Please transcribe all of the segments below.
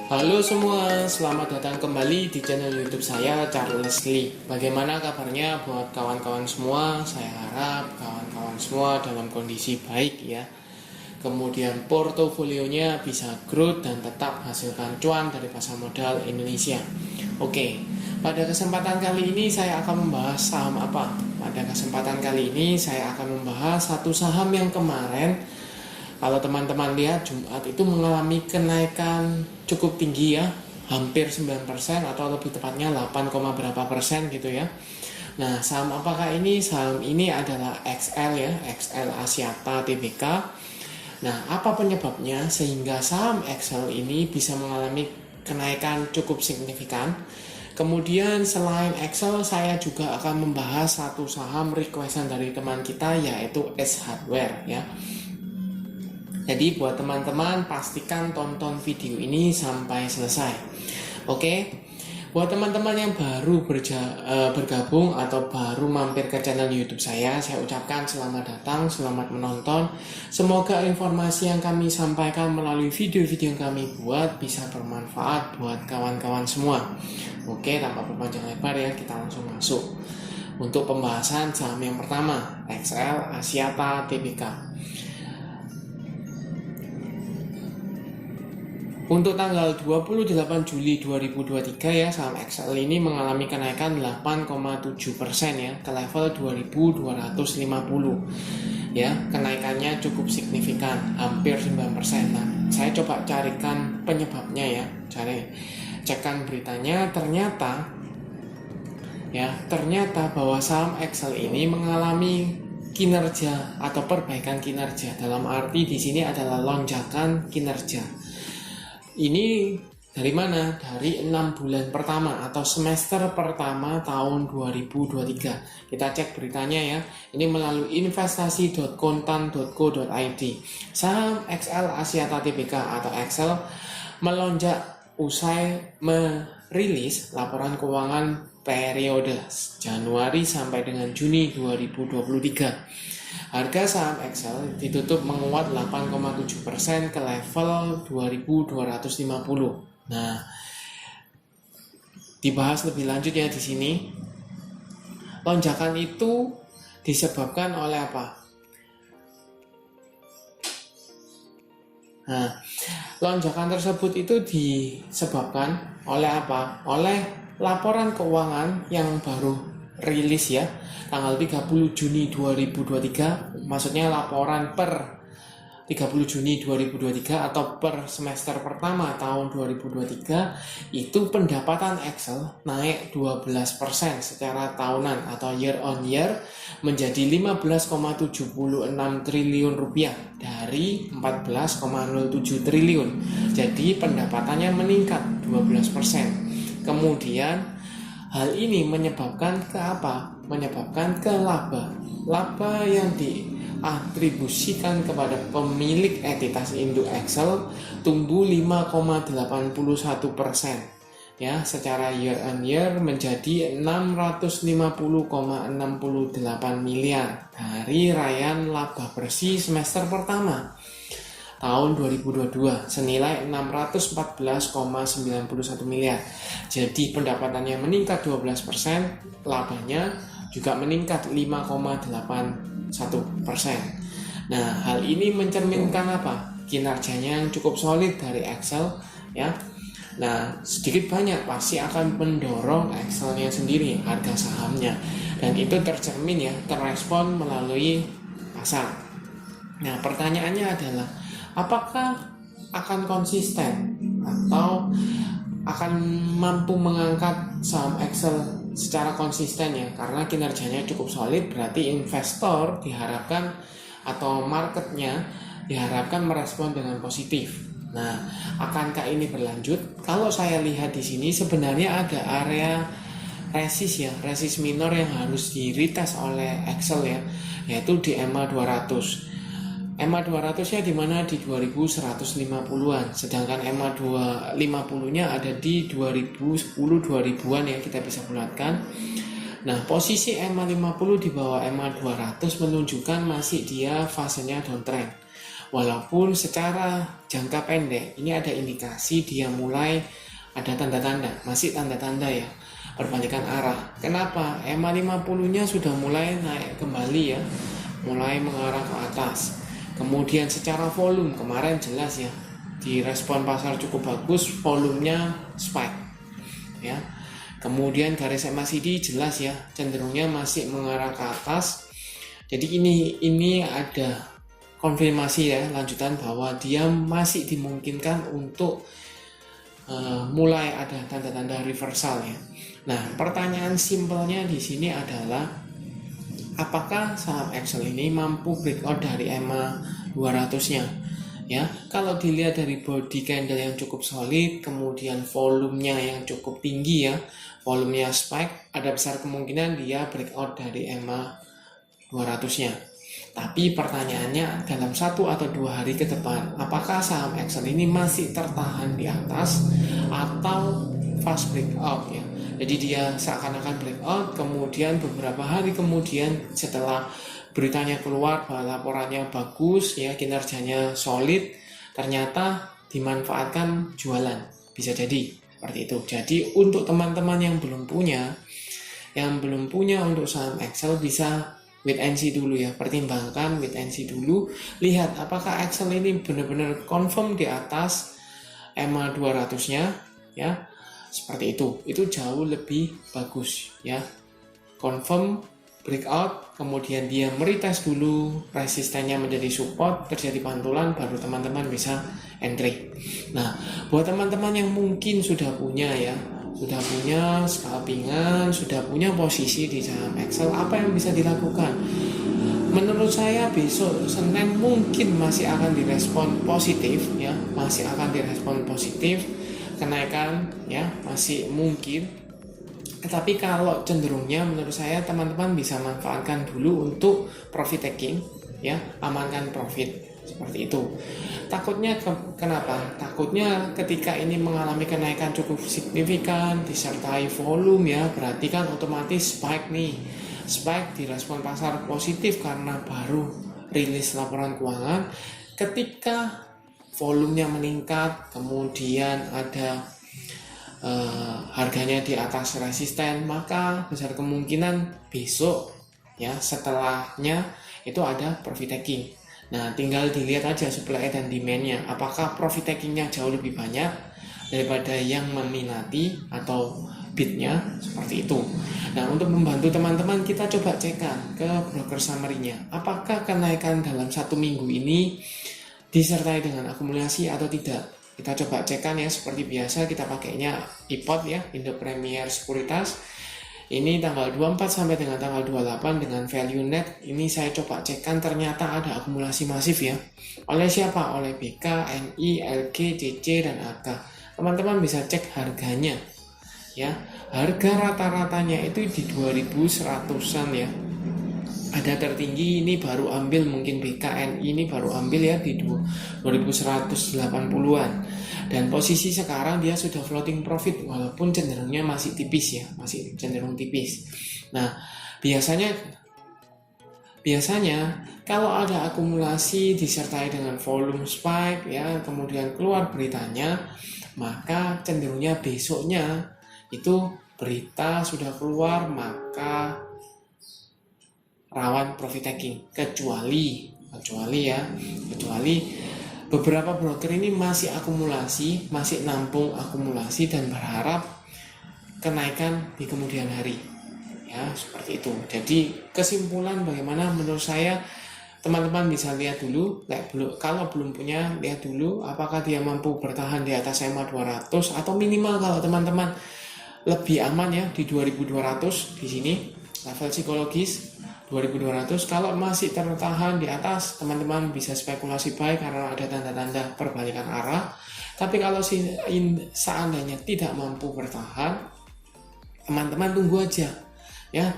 Halo semua, selamat datang kembali di channel YouTube saya, Charles Lee. Bagaimana kabarnya buat kawan-kawan semua? Saya harap kawan-kawan semua dalam kondisi baik ya. Kemudian portofolionya bisa growth dan tetap hasilkan cuan dari pasar modal Indonesia. Oke, pada kesempatan kali ini saya akan membahas saham apa? Pada kesempatan kali ini saya akan membahas satu saham yang kemarin, kalau teman-teman lihat Jumat itu mengalami kenaikan cukup tinggi ya, hampir 9% atau lebih tepatnya 8, berapa persen gitu ya. Nah, saham apakah ini? Saham ini adalah XL ya, XL Axiata Tbk. Nah, apa penyebabnya sehingga saham XL ini bisa mengalami kenaikan cukup signifikan? Kemudian selain XL, saya juga akan membahas satu saham requestan dari teman kita, yaitu S Hardware ya. Jadi buat teman-teman pastikan tonton video ini sampai selesai. Oke, buat teman-teman yang baru bergabung atau baru mampir ke channel YouTube saya ucapkan selamat datang, selamat menonton. Semoga informasi yang kami sampaikan melalui video-video yang kami buat bisa bermanfaat buat kawan-kawan semua. Oke, tanpa berpanjang lebar ya, kita langsung masuk untuk pembahasan saham yang pertama, XL Axiata Tbk. Untuk tanggal 28 Juli 2023 ya, saham XL ini mengalami kenaikan 8,7% ya, ke level 2250 ya. Kenaikannya cukup signifikan, hampir 9%. Nah, saya coba carikan penyebabnya ya, cekan beritanya. Ternyata bahwa saham XL ini mengalami kinerja atau perbaikan kinerja, dalam arti di sini adalah lonjakan kinerja. Ini dari mana? Dari 6 bulan pertama atau semester pertama tahun 2023. Kita cek beritanya ya. Ini melalui investasi.kontan.co.id. Saham XL Axiata Tbk atau XL melonjak usai merilis laporan keuangan periode Januari sampai dengan Juni 2023. Harga saham XL ditutup menguat 8,7% ke level 2250. Nah, dibahas lebih lanjut ya di sini. Lonjakan itu disebabkan oleh apa? Nah, lonjakan tersebut itu disebabkan oleh apa? Oleh laporan keuangan yang baru rilis ya, tanggal 30 Juni 2023, maksudnya laporan per 30 Juni 2023 atau per semester pertama tahun 2023, itu pendapatan XL naik 12% secara tahunan atau year on year menjadi 15,76 triliun rupiah dari 14,07 triliun. Jadi pendapatannya meningkat 12%. Kemudian hal ini menyebabkan ke apa? Menyebabkan ke laba. Laba yang diatribusikan kepada pemilik entitas induk XL tumbuh 5,81% ya, secara year on year menjadi 650,68 miliar dari raihan laba bersih semester pertama tahun 2022 senilai 614,91 miliar. Jadi pendapatannya meningkat 12%, labanya juga meningkat 5,81%. Nah, hal ini mencerminkan apa? Kinerjanya yang cukup solid dari XL ya. Nah, sedikit banyak pasti akan mendorong XL-nya sendiri, harga sahamnya. Dan itu tercermin ya, terrespon melalui pasar. Nah, pertanyaannya adalah apakah akan konsisten atau akan mampu mengangkat saham XL secara konsisten ya, karena kinerjanya cukup solid, berarti investor diharapkan atau marketnya diharapkan merespon dengan positif. Nah, akankah ini berlanjut? Kalau saya lihat di sini sebenarnya ada area resist minor yang harus di-retest oleh XL ya, yaitu di EMA 200. EMA 200-nya di mana? Di 2150-an, sedangkan EMA 250-nya ada di 2010-2000-an ya, kita bisa bulatkan. Nah, posisi EMA 50 di bawah EMA 200 menunjukkan masih dia fasenya downtrend. walaupun secara jangka pendek ini ada indikasi dia mulai ada tanda-tanda, masih tanda-tanda ya, perbalikan arah. Kenapa? EMA 50-nya sudah mulai naik kembali ya, mulai mengarah ke atas. Kemudian secara volume kemarin jelas ya, di respon pasar cukup bagus, volumenya spike ya. Kemudian garis MACD jelas ya, cenderungnya masih mengarah ke atas. Jadi ini ada konfirmasi ya, lanjutan bahwa dia masih dimungkinkan untuk mulai ada tanda-tanda reversal ya. Nah, pertanyaan simpelnya di sini adalah apakah saham Excel ini mampu breakout dari EMA 200-nya? Ya, kalau dilihat dari body candle yang cukup solid, kemudian volumenya yang cukup tinggi ya, volumenya spike, ada besar kemungkinan dia breakout dari EMA 200-nya. Tapi pertanyaannya dalam 1 atau 2 hari ke depan, apakah saham Excel ini masih tertahan di atas atau fast breakout ya? Jadi dia seakan-akan breakout, kemudian beberapa hari kemudian setelah beritanya keluar bahwa laporannya bagus ya, kinerjanya solid, ternyata dimanfaatkan jualan. Bisa jadi seperti itu. Jadi untuk teman-teman yang belum punya untuk saham Excel bisa wait and see dulu ya, pertimbangkan wait and see dulu, lihat apakah Excel ini benar-benar confirm di atas EMA 200-nya ya, seperti itu jauh lebih bagus ya, confirm breakout, kemudian dia meretest dulu, resistennya menjadi support, terjadi pantulan, baru teman-teman bisa entry. Nah, buat teman-teman yang mungkin sudah punya scalpingan, sudah punya posisi di saham Excel, apa yang bisa dilakukan? Menurut saya besok Senin mungkin masih akan direspon positif ya, kenaikan ya, masih mungkin. Tetapi kalau cenderungnya menurut saya teman-teman bisa manfaatkan dulu untuk profit taking ya, amankan profit. Seperti itu. Takutnya kenapa? Takutnya ketika ini mengalami kenaikan cukup signifikan disertai volume ya, berarti kan otomatis spike nih. Spike direspon pasar positif karena baru rilis laporan keuangan. Ketika volumenya meningkat, kemudian ada harganya di atas resisten, maka besar kemungkinan besok ya setelahnya itu ada profit taking. Nah, tinggal dilihat aja supply dan demand-nya. Apakah profit taking-nya jauh lebih banyak daripada yang meminati atau bid-nya, seperti itu. Nah, untuk membantu teman-teman, kita coba cekkan ke broker summary-nya. Apakah kenaikan dalam 1 minggu ini disertai dengan akumulasi atau tidak? Kita coba cekkan ya, seperti biasa kita pakainya IPOT ya, Indo Premier Sekuritas. Ini tanggal 24 sampai dengan tanggal 28 dengan value net. Ini saya coba cekkan, ternyata ada akumulasi masif ya. Oleh siapa? Oleh BK, NI, LG, CC, dan AK. Teman-teman bisa cek harganya ya. Harga rata-ratanya itu di 2100-an ya. Ada tertinggi ini baru ambil mungkin BKN ini baru ambil ya di 2180-an. Dan posisi sekarang dia sudah floating profit walaupun cenderungnya masih tipis ya, masih cenderung tipis. Nah, biasanya kalau ada akumulasi disertai dengan volume spike ya, kemudian keluar beritanya, maka cenderungnya besoknya itu berita sudah keluar, maka rawan profit taking, kecuali beberapa broker ini masih akumulasi, masih nampung akumulasi dan berharap kenaikan di kemudian hari ya, seperti itu. Jadi kesimpulan bagaimana menurut saya, teman-teman bisa lihat dulu, kalau belum punya lihat dulu apakah dia mampu bertahan di atas EMA 200 atau minimal kalau teman-teman lebih aman ya di 2200 di sini level psikologis 2200. Kalau masih tertahan di atas, teman-teman bisa spekulasi buy karena ada tanda-tanda perbalikan arah. Tapi kalau seandainya tidak mampu bertahan, teman-teman tunggu aja ya,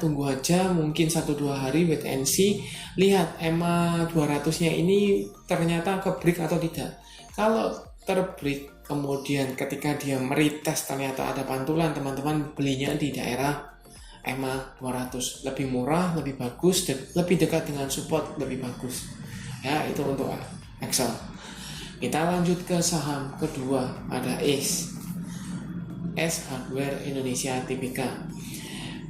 mungkin 1-2 hari wait and see, lihat EMA 200-nya ini ternyata ke-break atau tidak. Kalau ter-break, kemudian ketika dia meretest ternyata ada pantulan, teman-teman belinya di daerah EMA 200, lebih murah, lebih bagus, dan lebih dekat dengan support, lebih bagus ya. Itu untuk Excel. Kita lanjut ke saham kedua, ada ACE, S Hardware Indonesia Tbk.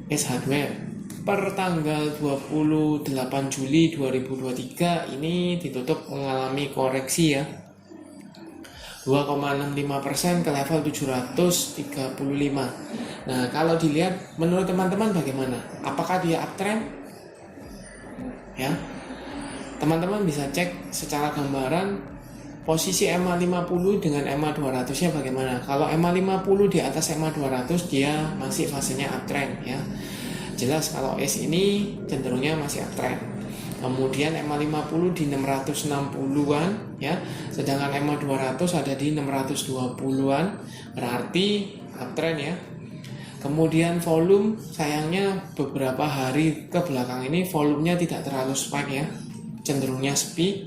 S Hardware per tanggal 28 Juli 2023 ini ditutup mengalami koreksi ya, 2,65% ke level 735. Nah, kalau dilihat menurut teman-teman bagaimana? Apakah dia uptrend? Ya. Teman-teman bisa cek secara gambaran posisi EMA 50 dengan EMA 200-nya bagaimana. Kalau EMA 50 di atas EMA 200 dia masih fasenya uptrend ya. Jelas kalau S ini cenderungnya masih uptrend. Kemudian EMA 50 di 660-an ya, sedangkan EMA 200 ada di 620-an, berarti uptrend ya. Kemudian volume, sayangnya beberapa hari ke belakang ini volumenya tidak terlalu spike ya, cenderungnya sepi,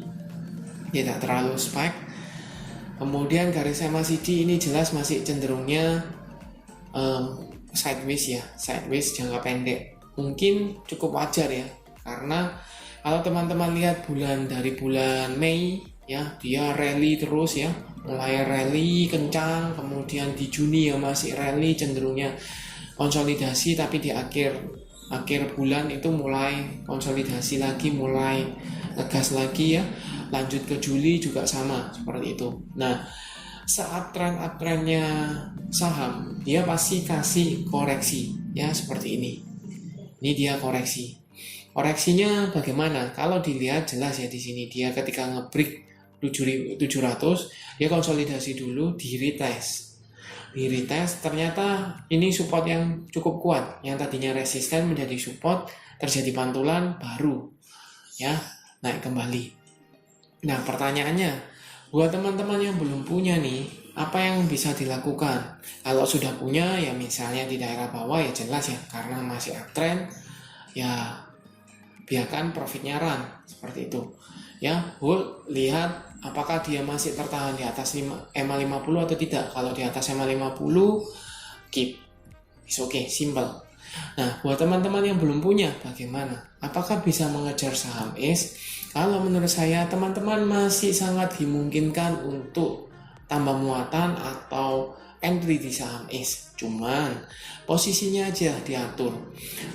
tidak terlalu spike. Kemudian garis MACD ini jelas masih cenderungnya sideways ya, sideways jangka pendek. Mungkin cukup wajar ya, karena kalau teman-teman lihat dari bulan Mei ya, dia rally terus ya, mulai rally kencang, kemudian di Juni ya masih rally, cenderungnya konsolidasi, tapi di akhir bulan itu mulai konsolidasi lagi, mulai ngegas lagi ya. Lanjut ke Juli juga sama seperti itu. Nah, saat uptrendnya saham, dia pasti kasih koreksi ya, seperti ini. Ini dia koreksi. Koreksinya bagaimana? Kalau dilihat jelas ya, di sini dia ketika nge-break 700, dia konsolidasi dulu, di retest ternyata ini support yang cukup kuat, yang tadinya resisten menjadi support, terjadi pantulan baru ya, naik kembali. Nah, pertanyaannya buat teman-teman yang belum punya nih, apa yang bisa dilakukan? Kalau sudah punya ya, misalnya di daerah bawah ya jelas ya, karena masih uptrend ya, biarkan profitnya run seperti itu ya. Hold, lihat apakah dia masih tertahan di atas EMA 50 atau tidak. Kalau di atas EMA 50, keep, it's okay, simple. Nah, buat teman-teman yang belum punya bagaimana? Apakah bisa mengejar saham ACE? Kalau menurut saya teman-teman masih sangat dimungkinkan untuk tambah muatan atau entry di saham ACE. Cuman posisinya aja diatur.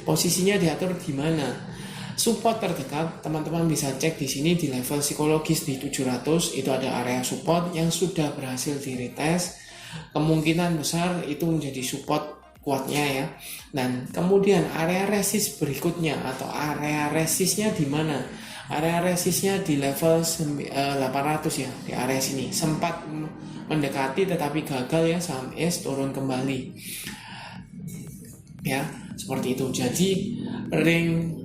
Posisinya diatur di mana? Support terdekat teman-teman bisa cek di sini di level psikologis di 700, itu ada area support yang sudah berhasil di retest. Kemungkinan besar itu menjadi support kuatnya ya. Dan kemudian area resist berikutnya atau area resistnya di mana? Area resistnya di level 800 ya, di area sini. Sempat mendekati tetapi gagal ya, saham ACE turun kembali. Ya, seperti itu. Jadi range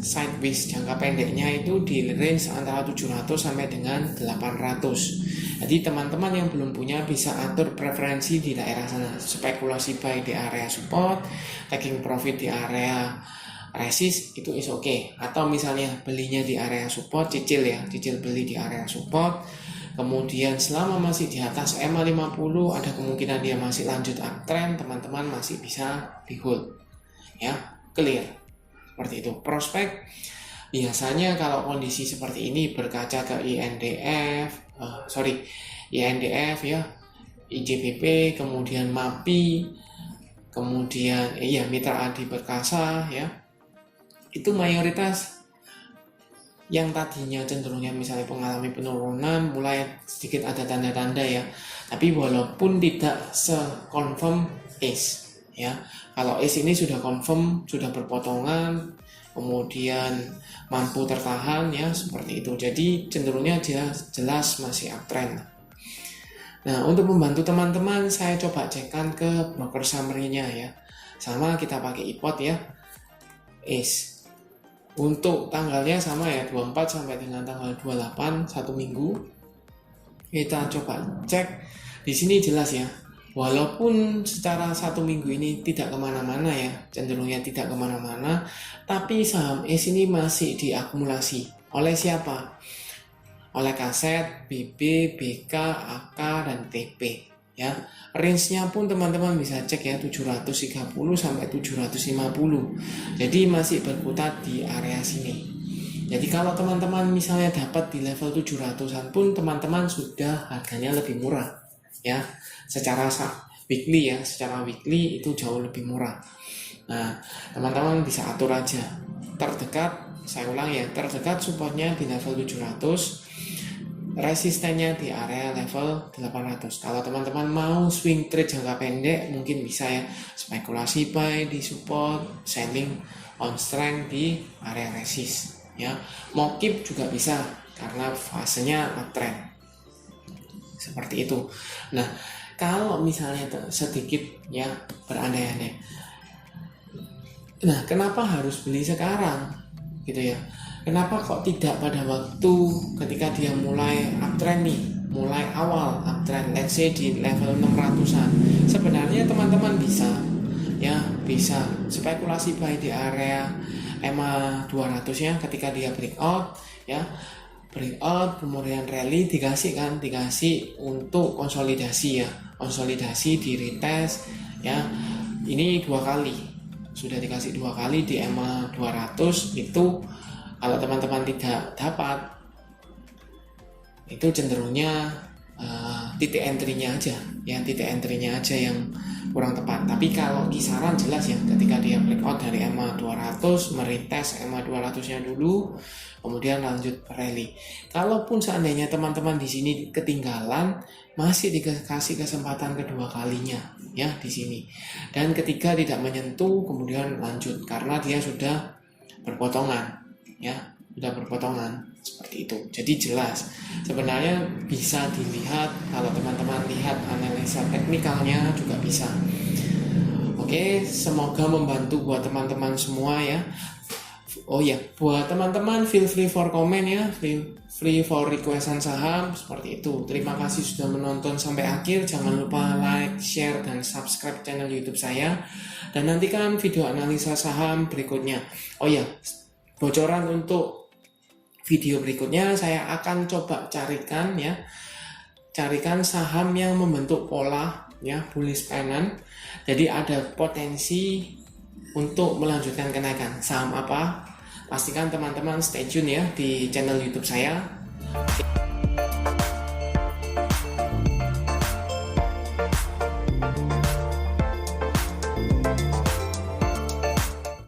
sideways jangka pendeknya itu di range antara 700 sampai dengan 800. Jadi teman-teman yang belum punya bisa atur preferensi di daerah sana. Spekulasi buy di area support, taking profit di area resist, itu is okay. Atau misalnya belinya di area support, cicil beli di area support. Kemudian selama masih di atas EMA 50 ada kemungkinan dia masih lanjut uptrend, teman-teman masih bisa di hold ya, clear. Seperti itu. Prospek biasanya kalau kondisi seperti ini berkaca ke INDF ya, IJBP, kemudian MAPI, kemudian Mitra Adi Perkasa ya, itu mayoritas yang tadinya cenderungnya misalnya mengalami penurunan mulai sedikit ada tanda-tanda ya, tapi walaupun tidak se-confirm ACE ya. Kalau ACE ini sudah confirm, sudah berpotongan, kemudian mampu tertahan ya, seperti itu. Jadi cenderungnya dia jelas masih uptrend. Nah, untuk membantu teman-teman saya coba cekkan ke broker summary-nya ya. Sama kita pakai IPOT ya. ACE. Untuk tanggalnya sama ya, 24 sampai dengan tanggal 28, 1 minggu. Kita coba cek. Di sini jelas ya. Walaupun secara 1 minggu ini tidak kemana-mana ya, cenderungnya tidak kemana-mana, tapi saham ACE ini masih diakumulasi. Oleh siapa? Oleh Kaset, BB, BK, AK, dan TP. Ya, range-nya pun teman-teman bisa cek ya, 730 sampai 750. Jadi masih berputar di area sini. Jadi kalau teman-teman misalnya dapat di level 700-an pun teman-teman sudah harganya lebih murah ya. Secara weekly ya, secara weekly itu jauh lebih murah. Nah, teman-teman bisa atur aja. Terdekat, saya ulang ya, terdekat supportnya di level 700, resistennya di area level 800. Kalau teman-teman mau swing trade jangka pendek mungkin bisa ya, spekulasi buy di support, selling on strength di area resist ya. Mau keep juga bisa karena fasenya uptrend. Seperti itu. Nah, kalau misalnya sedikit ya berandai-andai, nah kenapa harus beli sekarang gitu ya? Kenapa kok tidak pada waktu ketika dia mulai uptrend nih, mulai awal uptrend, let's say di level 600-an? Sebenarnya teman-teman bisa ya, bisa spekulasi buy di area EMA 200 ya, ketika dia breakout ya, breakout kemudian rally dikasih untuk konsolidasi ya, konsolidasi di retest ya. Ini 2 kali, sudah dikasih 2 kali di EMA 200. Itu kalau teman-teman tidak dapat, itu cenderungnya titik entry-nya aja ya, titik entry-nya aja yang kurang tepat. Tapi kalau kisaran jelas ya, ketika dia breakout dari EMA 200, meretest EMA 200-nya dulu, kemudian lanjut rally. Kalaupun seandainya teman-teman di sini ketinggalan, masih dikasih kesempatan kedua kalinya ya di sini. Dan ketika tidak menyentuh, kemudian lanjut karena dia sudah berpotongan ya, sudah berpotongan seperti itu. Jadi jelas sebenarnya bisa dilihat, kalau teman-teman lihat analisa teknikalnya juga bisa. Oke, semoga membantu buat teman-teman semua ya. Oh ya, buat teman-teman feel free for comment ya, free for requestan saham seperti itu. Terima kasih sudah menonton sampai akhir. Jangan lupa like, share, dan subscribe channel YouTube saya. Dan nantikan video analisa saham berikutnya. Oh ya, bocoran untuk video berikutnya saya akan coba carikan saham yang membentuk pola ya, bullish pennant. Jadi ada potensi untuk melanjutkan kenaikan. Saham apa? Pastikan teman-teman stay tune ya di channel YouTube saya.